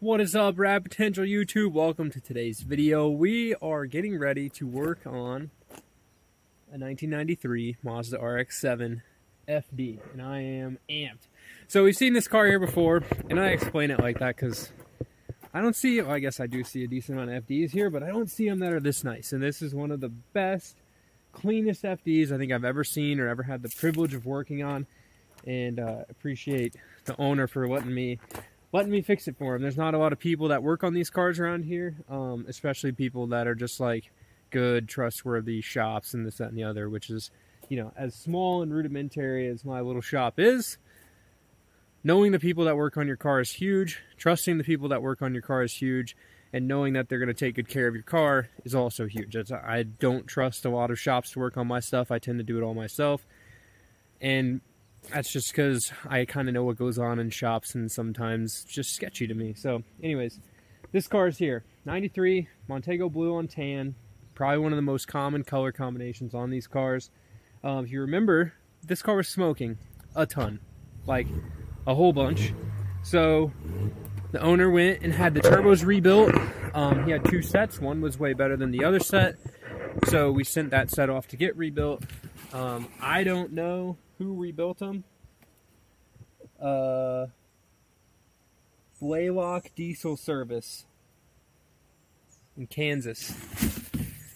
What is up, Rad Potential YouTube? Welcome to today's video. We are getting ready to work on a 1993 Mazda RX-7 FD, and I am amped. So we've seen this car here before, and I explain it like that because I don't see, well, I guess I do see a decent amount of FDs here, but I don't see them that are this nice. And this is one of the best, cleanest FDs I think I've ever seen or ever had the privilege of working on, and appreciate the owner for letting me fix it for him. There's not a lot of people that work on these cars around here, especially people that are just like good, trustworthy shops and this, that, and the other, which is, you know, as small and rudimentary as my little shop is, knowing the people that work on your car is huge. Trusting the people that work on your car is huge. And knowing that they're going to take good care of your car is also huge. I don't trust a lot of shops to work on my stuff. I tend to do it all myself. And that's just because I kind of know what goes on in shops, and sometimes it's just sketchy to me. So anyways, this car is here. 93 Montego Blue on tan. Probably one of the most common color combinations on these cars. If you remember, this car was smoking a ton. Like a whole bunch. So the owner went and had the turbos rebuilt. He had two sets. One was way better than the other set. So we sent that set off to get rebuilt. I don't know who rebuilt them. Blaylock Diesel Service in Kansas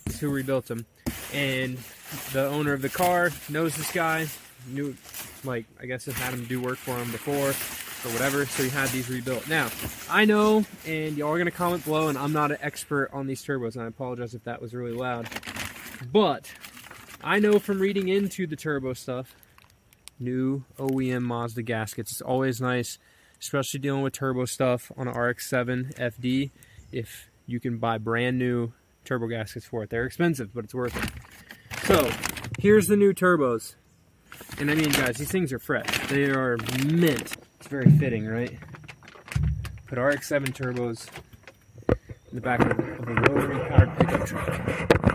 is who rebuilt them. And the owner of the car knows this guy. Knew, like, I guess it had him do work for him before or whatever, so he had these rebuilt. Now, I know, and y'all are going to comment below, and I'm not an expert on these turbos, and I apologize if that was really loud, but I know from reading into the turbo stuff, new OEM Mazda gaskets. It's always nice, especially dealing with turbo stuff on an RX-7 FD, if you can buy brand new turbo gaskets for it. They're expensive, but it's worth it. So, here's the new turbos. And I mean, guys, these things are fresh. They are mint. It's very fitting, right? Put RX-7 turbos in the back of a rotary-powered pickup truck.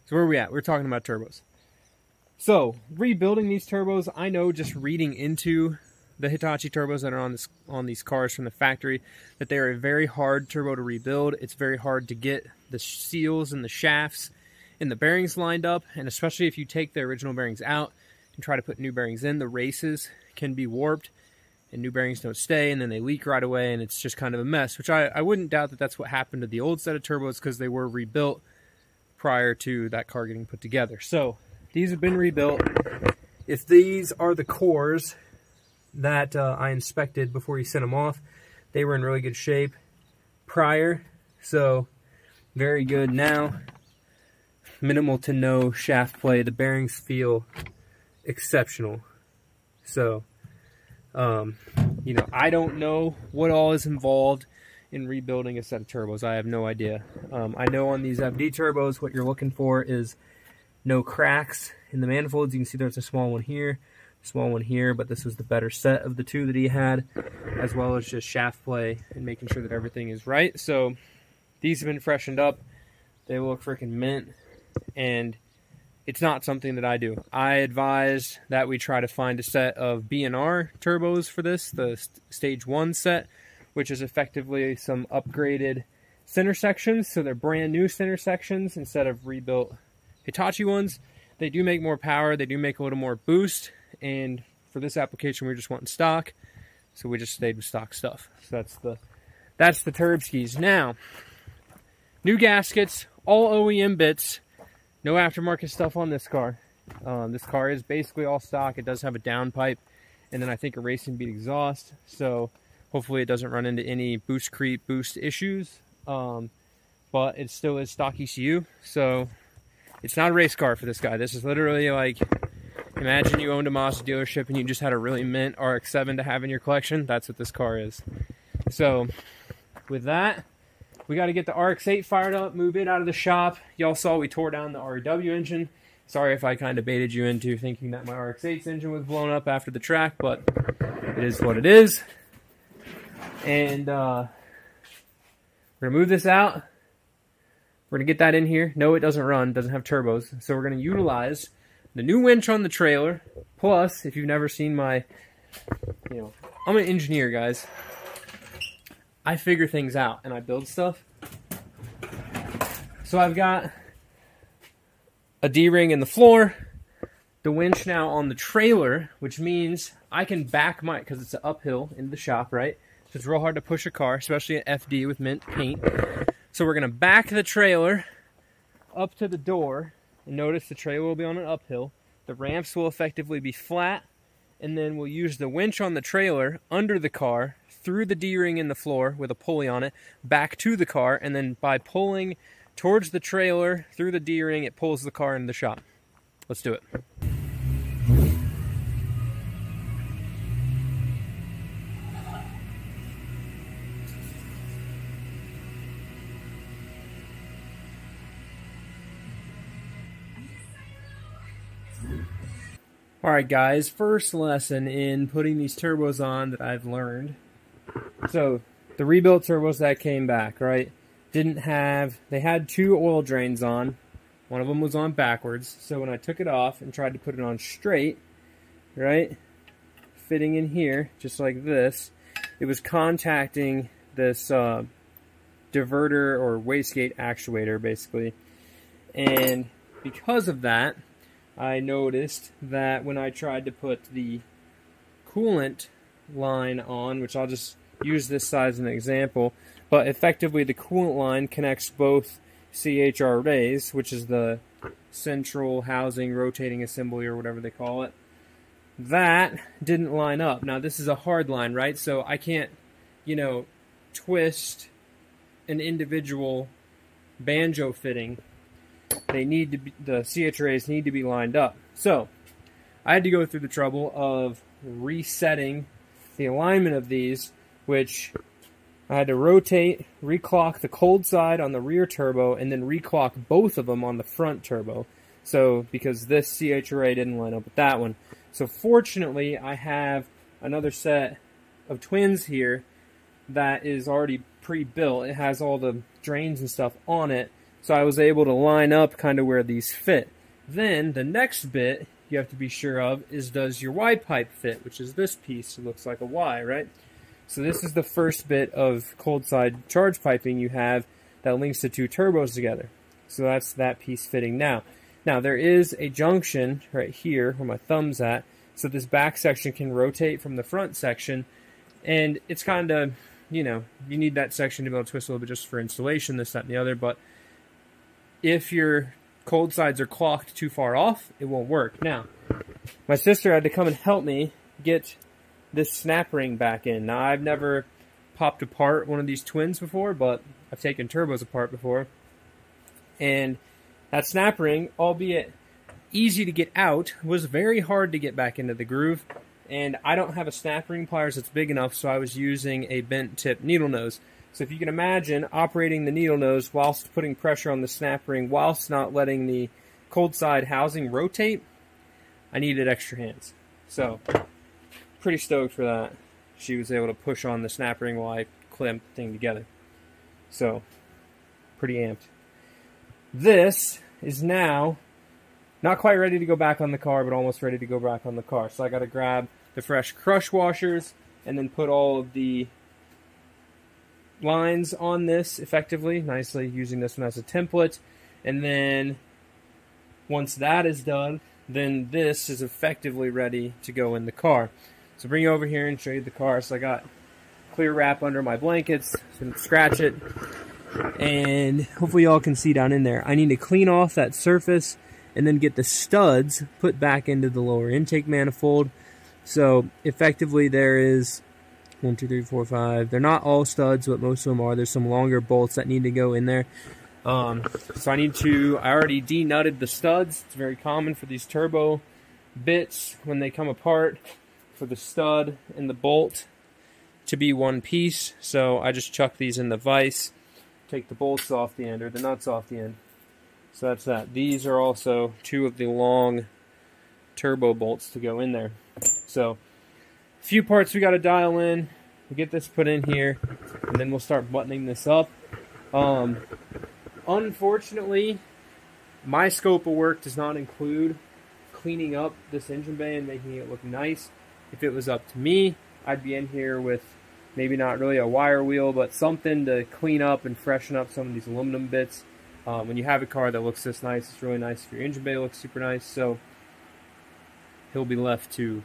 So where are we at? We're talking about turbos. So, rebuilding these turbos, I know just reading into the Hitachi turbos that are on these cars from the factory, that they are a very hard turbo to rebuild. It's very hard to get the seals and the shafts and the bearings lined up, and especially if you take the original bearings out and try to put new bearings in, the races can be warped and new bearings don't stay, and then they leak right away, and it's just kind of a mess, which I wouldn't doubt that that's what happened to the old set of turbos because they were rebuilt prior to that car getting put together. So these have been rebuilt. If these are the cores that I inspected before you sent them off, they were in really good shape prior. So very good now. Minimal to no shaft play. The bearings feel exceptional. So, you know, I don't know what all is involved in rebuilding a set of turbos. I have no idea. I know on these FD turbos, what you're looking for is no cracks in the manifolds. You can see there's a small one here, small one here, but this was the better set of the two that he had, as well as just shaft play and making sure that everything is right. So these have been freshened up. They look freaking mint, and it's not something that I do. I advise that we try to find a set of B&R turbos for this, the stage 1 set, which is effectively some upgraded center sections. So they're brand new center sections instead of rebuilt Hitachi ones. They do make more power, they do make a little more boost, and for this application we were just wanting stock, so we just stayed with stock stuff. So that's the turbskis. Now, new gaskets, all OEM bits, no aftermarket stuff on this car. This car is basically all stock. It does have a downpipe, and then I think a racing beat exhaust, so hopefully it doesn't run into any boost creep, boost issues, but it still is stock ECU, so it's not a race car for this guy. This is literally like, imagine you owned a Mazda dealership and you just had a really mint RX-7 to have in your collection. That's what this car is. So with that, we got to get the RX-8 fired up, move it out of the shop. Y'all saw we tore down the REW engine. Sorry if I kind of baited you into thinking that my RX-8's engine was blown up after the track, but it is what it is. And we're going to move this out. We're going to get that in here. No, it doesn't run, doesn't have turbos. So we're going to utilize the new winch on the trailer. Plus, if you've never seen my, I'm an engineer, guys. I figure things out and I build stuff. So I've got a D-ring in the floor, the winch now on the trailer, which means I can back my, because it's an uphill in the shop, right? So it's real hard to push a car, especially an FD with mint paint. So we're going to back the trailer up to the door. And notice the trailer will be on an uphill. The ramps will effectively be flat. And then we'll use the winch on the trailer under the car, through the D-ring in the floor with a pulley on it, back to the car. And then by pulling towards the trailer through the D-ring, it pulls the car into the shop. Let's do it. Alright guys, first lesson in putting these turbos on that I've learned. So, the rebuilt turbos that came back, right, they had 2 oil drains on. One of them was on backwards. So when I took it off and tried to put it on straight, right, fitting in here, just like this, it was contacting this diverter or wastegate actuator, basically. And because of that, I noticed that when I tried to put the coolant line on, which I'll just use this side as an example, but effectively the coolant line connects both CHR arrays, which is the central housing rotating assembly or whatever they call it. That didn't line up. Now this is a hard line, right? So I can't, twist an individual banjo fitting. They need to be, the CHRAs need to be lined up. So I had to go through the trouble of resetting the alignment of these, which I had to rotate, reclock the cold side on the rear turbo, and then reclock both of them on the front turbo. So because this CHRA didn't line up with that one. So fortunately, I have another set of twins here that is already pre-built. It has all the drains and stuff on it. So I was able to line up kind of where these fit. Then the next bit you have to be sure of is, does your Y pipe fit, which is this piece. It looks like a Y, right? So this is the first bit of cold side charge piping you have that links the 2 turbos together. So that's that piece fitting now. Now there is a junction right here where my thumb's at, so this back section can rotate from the front section, and it's kind of, you need that section to be able to twist a little bit just for installation, this, that, and the other, but if your cold sides are clocked too far off, it won't work. Now, my sister had to come and help me get this snap ring back in. Now, I've never popped apart one of these twins before, but I've taken turbos apart before. And that snap ring, albeit easy to get out, was very hard to get back into the groove. And I don't have a snap ring pliers that's big enough, so I was using a bent tip needle nose. So if you can imagine operating the needle nose whilst putting pressure on the snap ring, whilst not letting the cold side housing rotate, I needed extra hands. So, pretty stoked for that. She was able to push on the snap ring while I clamped the thing together. So, pretty amped. This is now not quite ready to go back on the car, but almost ready to go back on the car. So I got to grab the fresh crush washers and then put all of the lines on this effectively, nicely, using this one as a template. And then once that is done, then this is effectively ready to go in the car. So bring you over here and show you the car. So I got clear wrap under my blankets, so I can scratch it, and hopefully y'all can see down in there. I need to clean off that surface and then get the studs put back into the lower intake manifold. So effectively there is 1, 2, 3, 4, 5. They're not all studs, but most of them are. There's some longer bolts that need to go in there. So I already de-nutted the studs. It's very common for these turbo bits when they come apart for the stud and the bolt to be one piece. So I just chuck these in the vise, take the bolts off the end, or the nuts off the end. So that's that. These are also 2 of the long turbo bolts to go in there. So a few parts we got to dial in. we'll get this put in here, and then we'll start buttoning this up. Unfortunately, my scope of work does not include cleaning up this engine bay and making it look nice. If it was up to me, I'd be in here with maybe not really a wire wheel, but something to clean up and freshen up some of these aluminum bits. When you have a car that looks this nice, it's really nice if your engine bay looks super nice. So he'll be left to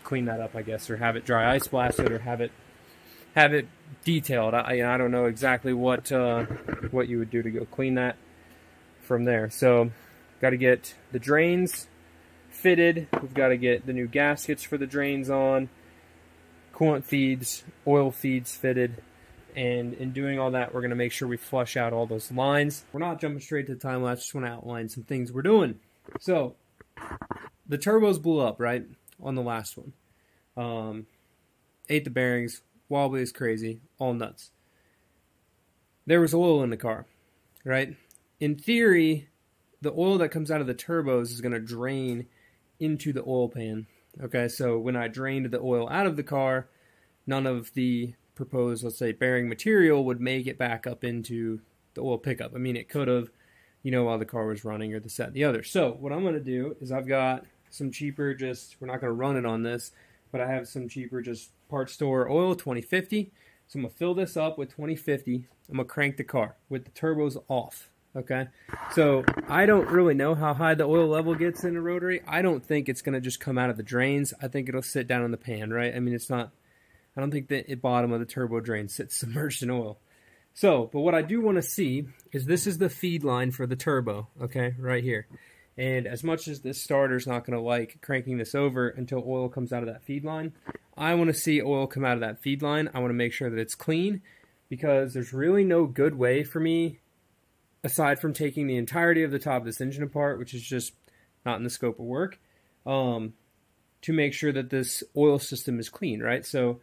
clean that up, I guess, or have it dry ice blasted, or have it detailed. I don't know exactly what you would do to go clean that from there. So got to get the drains fitted. We've got to get the new gaskets for the drains on, coolant feeds, oil feeds fitted. And in doing all that, we're going to make sure we flush out all those lines. We're not jumping straight to the time lapse, just want to outline some things we're doing. So the turbos blew up, right, on the last one. Ate the bearings, wobbly as crazy, all nuts. There was oil in the car, right? In theory, the oil that comes out of the turbos is going to drain into the oil pan. Okay, so when I drained the oil out of the car, none of the proposed, let's say, bearing material would make it back up into the oil pickup. I mean, it could have, while the car was running, or this, that, and the other. So what I'm going to do is I've got some cheaper, we're not going to run it on this, but I have some cheaper parts store oil, 2050. So I'm going to fill this up with 2050. I'm going to crank the car with the turbos off. Okay, so I don't really know how high the oil level gets in a rotary. I don't think it's going to just come out of the drains. I think it'll sit down in the pan, right? I mean, it's not, I don't think the bottom of the turbo drain sits submerged in oil. So, but what I do want to see is this is the feed line for the turbo, okay, right here. And as much as this starter's not going to like cranking this over until oil comes out of that feed line, I want to see oil come out of that feed line. I want to make sure that it's clean, because there's really no good way for me, aside from taking the entirety of the top of this engine apart, which is just not in the scope of work, to make sure that this oil system is clean, right? So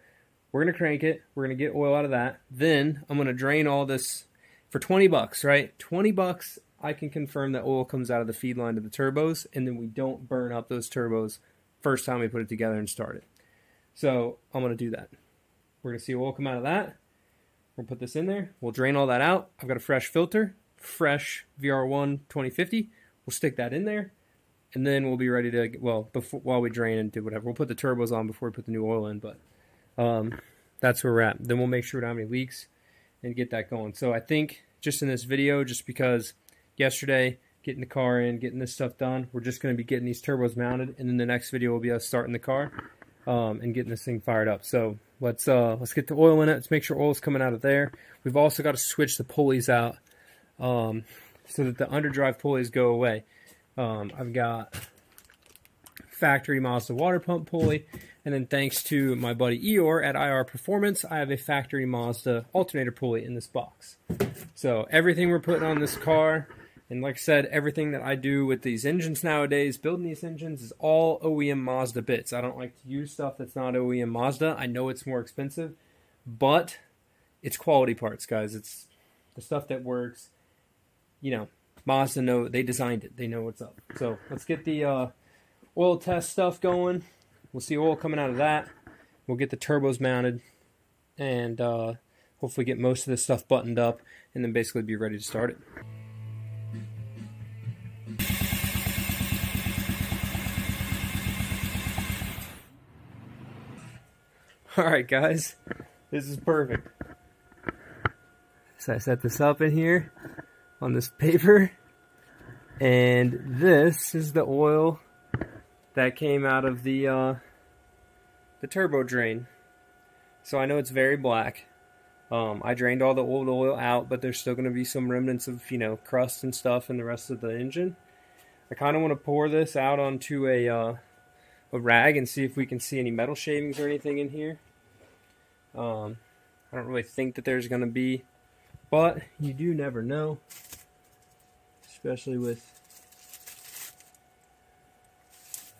we're going to crank it. We're going to get oil out of that. Then I'm going to drain all this for 20 bucks, right? 20 bucks, I can confirm that oil comes out of the feed line to the turbos, and then we don't burn up those turbos first time we put it together and start it. So I'm going to do that. We're going to see oil come out of that. We'll put this in there. We'll drain all that out. I've got a fresh filter, fresh VR1 2050. We'll stick that in there, and then we'll be ready to, well, while we drain and do whatever. We'll put the turbos on before we put the new oil in, but that's where we're at. Then we'll make sure we don't have any leaks and get that going. So I think just in this video, just because yesterday, getting the car in, getting this stuff done, we're just going to be getting these turbos mounted, and then the next video will be us starting the car and getting this thing fired up. So let's get the oil in it. Let's make sure oil's coming out of there. We've also got to switch the pulleys out so that the underdrive pulleys go away. I've got factory Mazda water pump pulley, and then thanks to my buddy Eeyore at IR Performance, I have a factory Mazda alternator pulley in this box. So everything we're putting on this car, and like I said, everything that I do with these engines nowadays, building these engines, is all OEM Mazda bits. I don't like to use stuff that's not OEM Mazda. I know it's more expensive, but it's quality parts, guys. It's the stuff that works. Mazda know, they designed it. They know what's up. So let's get the oil test stuff going. We'll see oil coming out of that. We'll get the turbos mounted, and hopefully get most of this stuff buttoned up, and then basically be ready to start it. Alright guys, this is perfect. So I set this up in here on this paper, and this is the oil that came out of the turbo drain. So I know it's very black. I drained all the old oil out, but there's still going to be some remnants of, crust and stuff in the rest of the engine. I kind of want to pour this out onto a rag and see if we can see any metal shavings or anything in here. I don't really think that there's going to be, but you do never know, especially with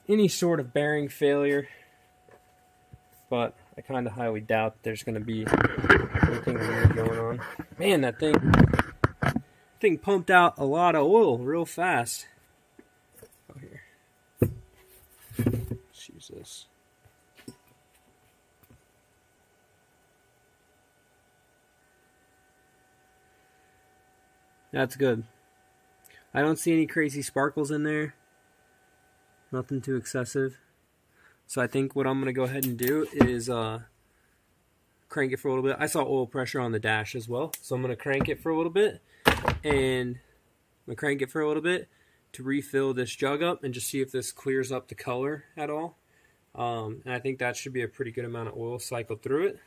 any sort of bearing failure. But I kind of highly doubt there's going to be anything weird going on. Man, that thing pumped out a lot of oil real fast. Oh, here. Let's use this. That's good. I don't see any crazy sparkles in there. Nothing too excessive. So I think what I'm going to go ahead and do is crank it for a little bit. I saw oil pressure on the dash as well. So I'm going to crank it for a little bit. And I'm going to crank it for a little bit to refill this jug up and just see if this clears up the color at all. And I think that should be a pretty good amount of oil cycled through it.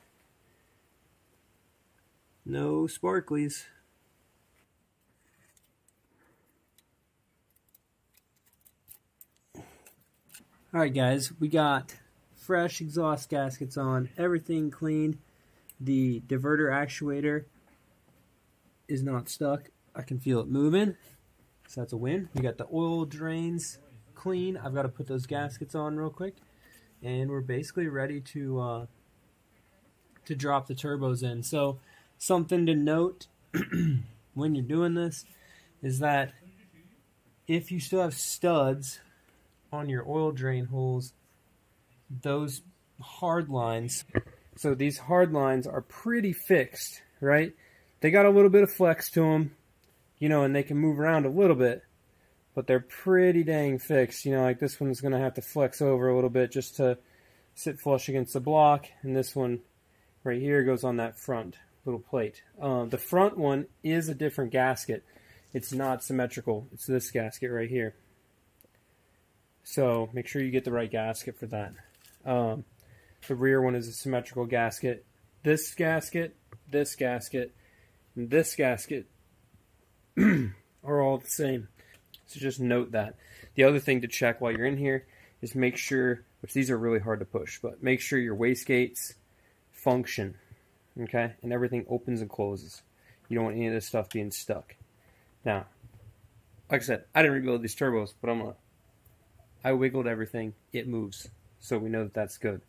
No sparklies. Alright guys, we got fresh exhaust gaskets on, everything cleaned. The diverter actuator is not stuck. I can feel it moving, so that's a win. We got the oil drains clean. I've got to put those gaskets on real quick, and we're basically ready to drop the turbos in. So something to note when you're doing this is that if you still have studs on your oil drain holes, those hard lines, so these hard lines are pretty fixed, right? They got a little bit of flex to them, you know, and they can move around a little bit, but they're pretty dang fixed. You know, like this one's going to have to flex over a little bit just to sit flush against the block, and this one right here goes on that front little plate. The front one is a different gasket. It's not symmetrical. It's this gasket right here. So make sure you get the right gasket for that. The rear one is a symmetrical gasket. This gasket, and this gasket are all the same. So just note that. The other thing to check while you're in here is make sure, which these are really hard to push, but make sure your wastegates function, okay? And everything opens and closes. You don't want any of this stuff being stuck. Now, like I said, I didn't rebuild these turbos, but I wiggled everything. It moves. So we know that that's good.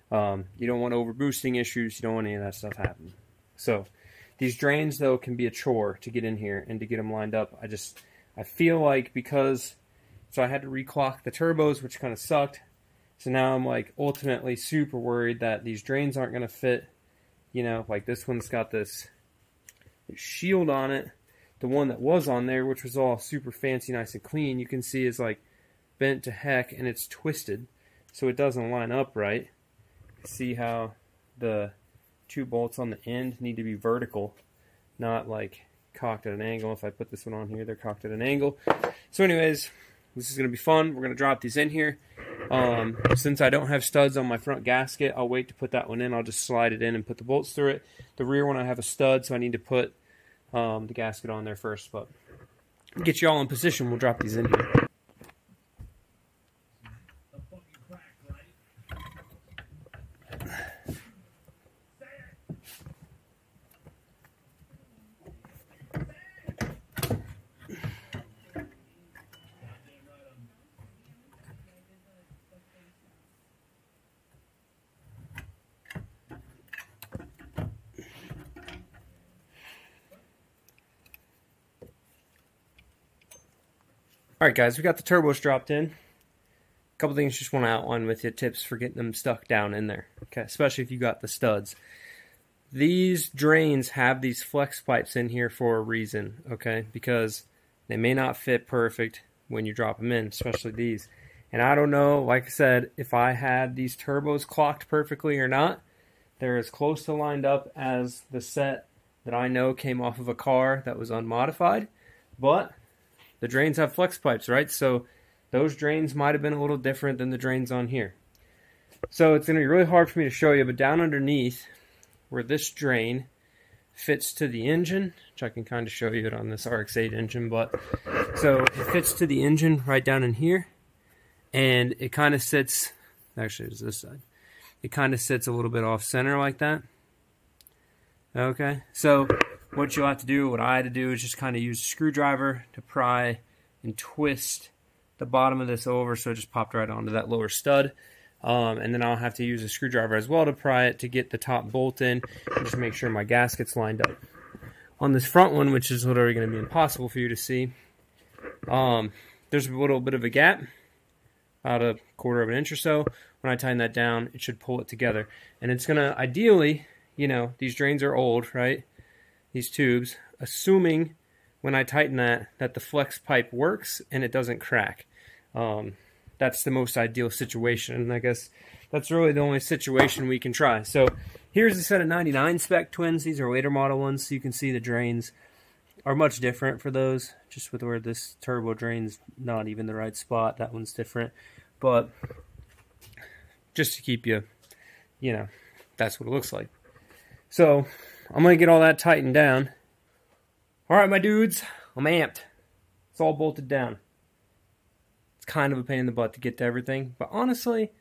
You don't want overboosting issues. You don't want any of that stuff happening. So these drains, though, can be a chore to get in here and to get them lined up. I feel like so I had to reclock the turbos, which kind of sucked. So now I'm like ultimately super worried that these drains aren't going to fit. You know, like this one's got this shield on it. The one that was on there, which was all super fancy, nice and clean, you can see is like bent to heck and it's twisted. So it doesn't line up right. See how the two bolts on the end need to be vertical, not like cocked at an angle. If I put this one on here, they're cocked at an angle. So anyways, this is going to be fun. We're going to drop these in here. Since I don't have studs on my front gasket, I'll wait to put that one in. I'll just slide it in and put the bolts through it. The rear one I have a stud, so I need to put the gasket on there first. But get you all in position. We'll drop these in here. Alright guys, we got the turbos dropped in. A couple things just want to outline with you, tips for getting them stuck down in there. Okay, especially if you got the studs. These drains have these flex pipes in here for a reason, okay? Because they may not fit perfect when you drop them in, especially these. And I don't know, like I said, if I had these turbos clocked perfectly or not. They're as close to lined up as the set that I know came off of a car that was unmodified. But the drains have flex pipes, right? So those drains might have been a little different than the drains on here. So it's going to be really hard for me to show you, but down underneath where this drain fits to the engine, which I can kind of show you it on this RX-8 engine, but so it fits to the engine right down in here, and it kind of sits, actually it's this side, it kind of sits a little bit off center like that. Okay, so what you'll have to do, what I had to do, is just kind of use a screwdriver to pry and twist the bottom of this over so it just popped right onto that lower stud. And then I'll have to use a screwdriver as well to pry it to get the top bolt in and just make sure my gasket's lined up. On this front one, which is literally going to be impossible for you to see, there's a little bit of a gap, about a quarter of an inch or so. When I tighten that down, it should pull it together. And it's going to, ideally, you know, these drains are old, right? These tubes, assuming when I tighten that the flex pipe works and it doesn't crack. That's the most ideal situation, and I guess that's really the only situation we can try. So here's a set of 99 spec twins. These are later model ones, so you can see the drains are much different for those, just with where this turbo drain's not even the right spot. That one's different, but just to keep you know, that's what it looks like. So I'm going to get all that tightened down. Alright, my dudes, I'm amped. It's all bolted down. It's kind of a pain in the butt to get to everything, but honestly,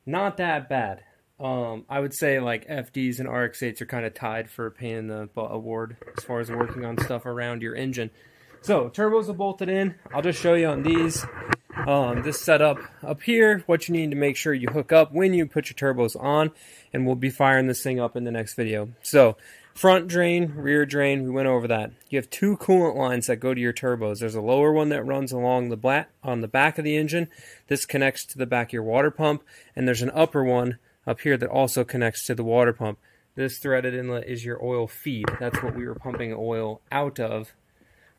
not that bad. I would say like FDs and RX8s are kind of tied for a pain in the butt award as far as working on stuff around your engine. So turbos are bolted in. I'll just show you on these. This setup up here, what you need to make sure you hook up when you put your turbos on, and we'll be firing this thing up in the next video. So front drain, rear drain, we went over that. You have two coolant lines that go to your turbos. There's a lower one that runs along on the back of the engine. This connects to the back of your water pump, and there's an upper one up here that also connects to the water pump. This threaded inlet is your oil feed. That's what we were pumping oil out of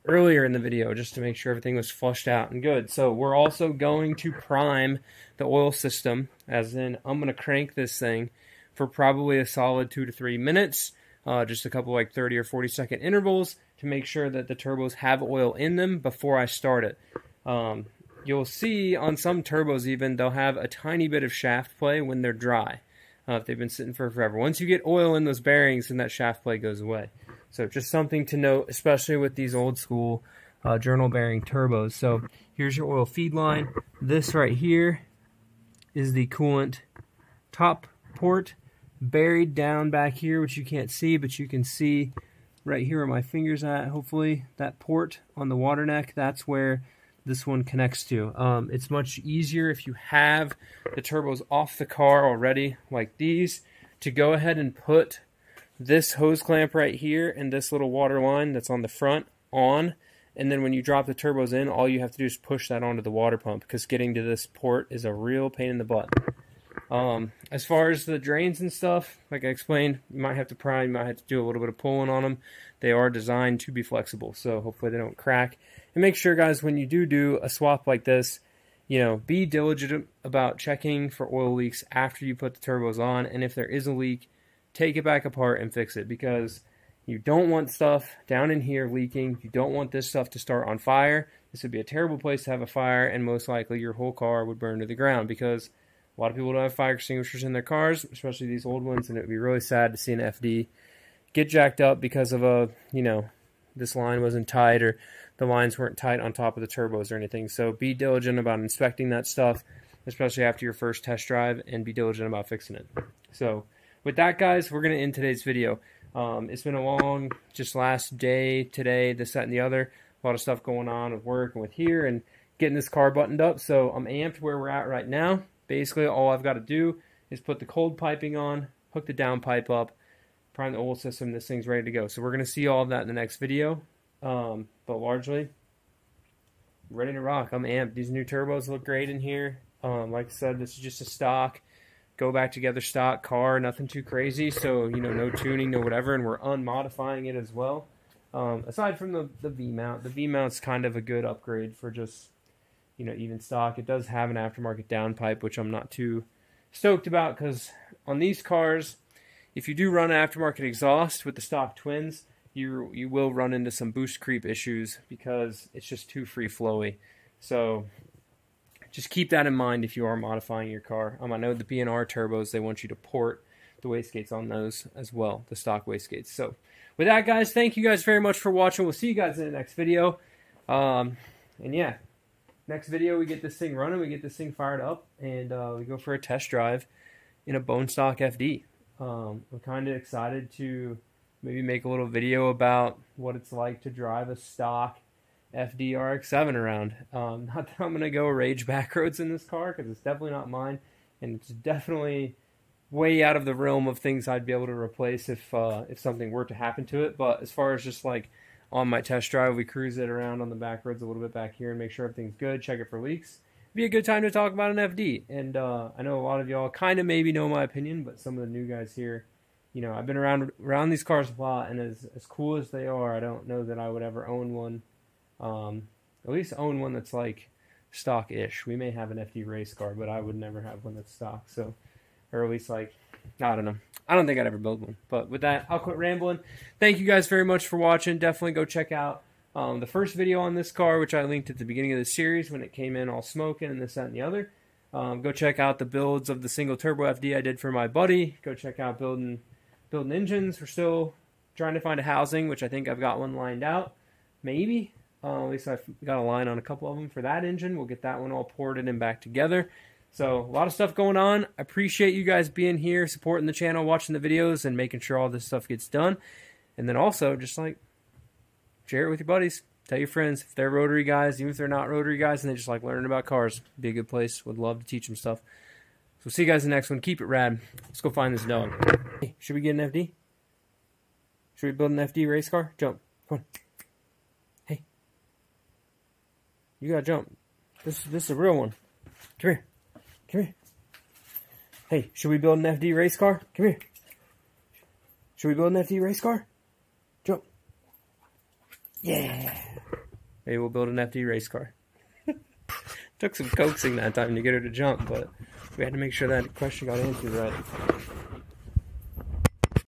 earlier in the video, just to make sure everything was flushed out and good. So we're also going to prime the oil system, as in I'm going to crank this thing for probably a solid 2 to 3 minutes, just a couple like 30 or 40 second intervals to make sure that the turbos have oil in them before I start it. You'll see on some turbos even they'll have a tiny bit of shaft play when they're dry, if they've been sitting for forever. Once you get oil in those bearings, then that shaft play goes away. So just something to note, especially with these old school journal bearing turbos. So here's your oil feed line. This right here is the coolant top port buried down back here, which you can't see, but you can see right here where my finger's at, hopefully, that port on the water neck. That's where this one connects to. It's much easier if you have the turbos off the car already, like these, to go ahead and put this hose clamp right here and this little water line that's on the front on, and then when you drop the turbos in, all you have to do is push that onto the water pump, because getting to this port is a real pain in the butt. As far as the drains and stuff, like I explained, you might have to prime, you might have to do a little bit of pulling on them. They are designed to be flexible, so hopefully they don't crack. And make sure, guys, when you do a swap like this, you know, be diligent about checking for oil leaks after you put the turbos on, and if there is a leak, take it back apart and fix it, because you don't want stuff down in here leaking. You don't want this stuff to start on fire. This would be a terrible place to have a fire, and most likely your whole car would burn to the ground, because a lot of people don't have fire extinguishers in their cars, especially these old ones, and it would be really sad to see an FD get jacked up because of this line wasn't tight, or the lines weren't tight on top of the turbos or anything. So be diligent about inspecting that stuff, especially after your first test drive, and be diligent about fixing it. So with that, guys, we're going to end today's video. It's been a long, just last day, today, this, that, and the other. A lot of stuff going on with work and with here and getting this car buttoned up. So I'm amped where we're at right now. Basically, all I've got to do is put the cold piping on, hook the down pipe up, prime the oil system. This thing's ready to go. So we're going to see all of that in the next video. But largely, ready to rock. I'm amped. These new turbos look great in here. Like I said, this is just a stock, go back together stock car, nothing too crazy. So, no tuning, no whatever, and we're unmodifying it as well. Aside from the V-mount, the V-mount's kind of a good upgrade for just, even stock. It does have an aftermarket downpipe, which I'm not too stoked about, because on these cars, if you do run aftermarket exhaust with the stock twins, you will run into some boost creep issues, because it's just too free flowy. So just keep that in mind if you are modifying your car. I know the B&R turbos, they want you to port the wastegates on those as well, the stock wastegates. So with that, guys, thank you guys very much for watching. We'll see you guys in the next video. And yeah, next video we get this thing running, we get this thing fired up, and we go for a test drive in a bone stock FD. I'm kind of excited to maybe make a little video about what it's like to drive a stock FD RX7 around. Not that I'm going to go rage back roads in this car, because it's definitely not mine, and it's definitely way out of the realm of things I'd be able to replace if something were to happen to it. But as far as just like on my test drive, we cruise it around on the back roads a little bit back here and make sure everything's good, check it for leaks. It'd be a good time to talk about an FD. And I know a lot of y'all kind of maybe know my opinion, but some of the new guys here you know, I've been around these cars a lot, and as cool as they are, I don't know that I would ever own one. At least own one that's like stock-ish. We may have an FD race car, but I would never have one that's stock. So, or at least like, I don't know. I don't think I'd ever build one. But with that, I'll quit rambling. Thank you guys very much for watching. Definitely go check out the first video on this car, which I linked at the beginning of the series when it came in all smoking and this, that, and the other. Go check out the builds of the single turbo FD I did for my buddy. Go check out building engines. We're still trying to find a housing, which I think I've got one lined out. Maybe. At least I've got a line on a couple of them for that engine. We'll get that one all ported and back together. So a lot of stuff going on. I appreciate you guys being here, supporting the channel, watching the videos, and making sure all this stuff gets done. And then also, just like, share it with your buddies. Tell your friends if they're rotary guys, even if they're not rotary guys, and they just like learning about cars. Be a good place. Would love to teach them stuff. So see you guys in the next one. Keep it rad. Let's go find this dog. Hey, should we get an FD? Should we build an FD race car? Jump. Come on. Hey. You gotta jump. This is a real one. Come here. Come here. Hey, should we build an FD race car? Come here. Should we build an FD race car? Jump. Yeah. Maybe we'll build an FD race car. Took some coaxing that time to get her to jump, but we had to make sure that question got answered right.